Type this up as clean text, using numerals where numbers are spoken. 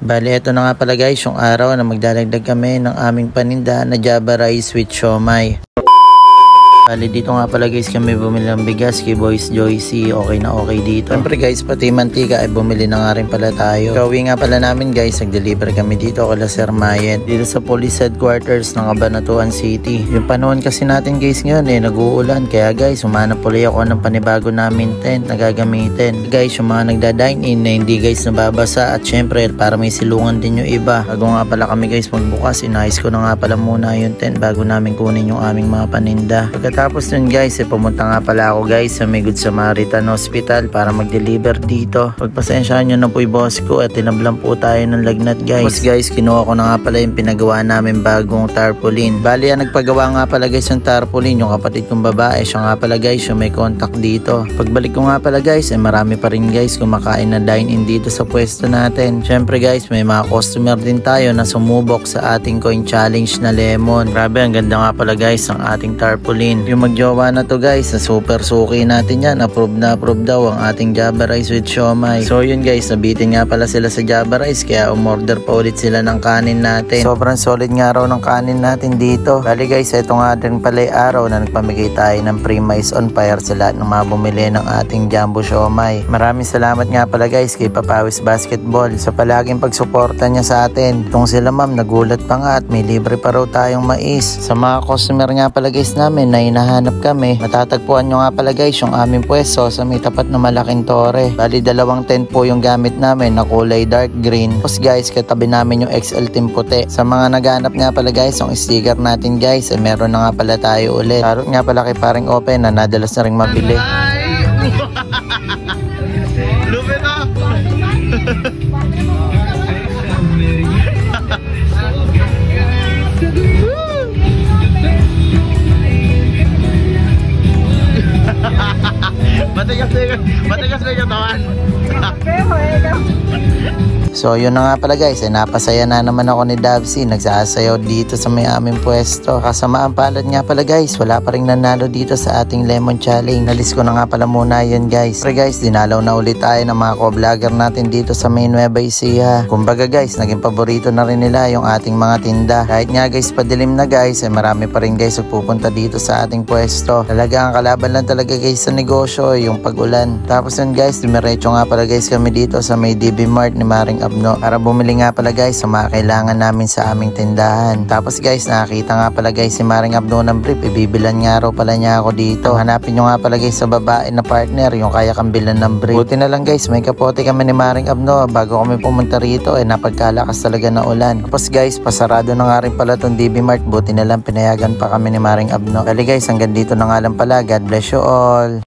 Bali, ito na nga pala guys, yung araw na magdadagdag kami ng aming paninda na Java Rice with Siomai. Bali, dito nga pala guys kami bumili ng bigas kay Boys Joycey. Okay na okay dito. Siyempre guys, pati mantika ay bumili na nga rin pala tayo. Gawin nga pala namin guys, nag-deliver kami dito kala Sir Mayen. Dito sa police headquarters ng Cabanatuan City. Yung panahon kasi natin guys ngayon nag-uulan. Kaya guys, humanap pala ako ng panibago namin tent na gagamitin. Guys, yung mga nagda-dine in na hindi guys nababasa. At syempre, para may silungan din yung iba. Bago nga pala kami guys magbukas, inayos ko na nga pala muna yung tent bago namin kunin yung aming mga paninda. Tapos nun guys, pumunta nga pala ako guys sa may Good Samaritan Hospital para mag-deliver dito. Pagpasensyahan nyo na po yung boss ko at tinablan po tayo ng lagnat guys. Tapos guys, kinuha ko na nga pala yung pinagawa namin bagong tarpaulin. Bali, nagpagawa nga pala guys yung tarpaulin, yung kapatid kong babae. Siya nga pala guys yung may contact dito. Pagbalik ko nga pala guys, marami pa rin guys kumakain na dine-in dito sa pwesto natin. Syempre guys, may mga customer din tayo na sumubok sa ating coin challenge na lemon. Grabe, ang ganda nga pala guys ang ating tarpaulin. Yung magjowa na to guys, na super suki natin yan. Approve na approve daw ang ating Java Rice with Siomai. So yun guys, nabitin nga pala sila sa Java Rice kaya umorder pa ulit sila ng kanin natin. Sobrang solid nga raw ng kanin natin dito. Bali guys, ito nga din pala yung araw na nagpamigay tayo ng free mais on fire sa lahat ng mga bumili ng ating Jumbo Siomai. Maraming salamat nga pala guys kay Papawis Basketball sa palaging pagsuporta niya sa atin. Itong sila ma'am, nagulat pa nga at may libre pa raw tayong mais. Sa mga customer nga pala guys namin na hinahanap kami, matatagpuan nyo nga pala guys yung aming pwesto sa may tapat na malaking tore. Bali, dalawang tent po yung gamit namin na kulay dark green. Tapos guys, katabi namin yung XL team puti. Sa mga naghanap nga pala guys, yung sticker natin guys, meron na nga pala tayo ulit. Tarot nga pala kay paring Open na nadalas na rin mabili. Lupit up! Matigas na yung katawan. So yun na nga pala guys, napasaya na naman ako ni Davsy. Nagsasayaw dito sa may aming pwesto. Kasamaan palad nga pala guys, wala pa rin nanalo dito sa ating lemon challenge. Nalis ko na nga pala muna yun guys. Pero guys, dinalaw na ulit tayo ng mga co-vlogger natin dito sa may Nueva Ecija. Kumbaga guys, naging paborito na rin nila yung ating mga tinda. Kahit nga guys, padilim na guys, marami pa rin guys pupunta dito sa ating pwesto. Talaga ang kalaban lang talaga guys sa negosyo, yung pag-ulan. Tapos yun guys, dumiretso nga pala guys kami dito sa may DB Mart ni Maring Abno para bumili nga pala guys sa mga kailangan namin sa aming tindahan. Tapos guys, nakakita nga pala guys si Maring Abno ng brief, ibibilan nga raw pala niya ako dito. Hanapin nyo nga pala guys sa babae na partner yung kaya kang bilan ng brief. Buti na lang guys, may kapote kami ni Maring Abno bago kami pumunta rito, napagkalakas talaga na ulan. Tapos guys, pasarado na nga rin pala tong DB Mart, buti na lang pinayagan pa kami ni Maring Abno. Kali guys, hanggang dito na nga lang pala. God bless you all.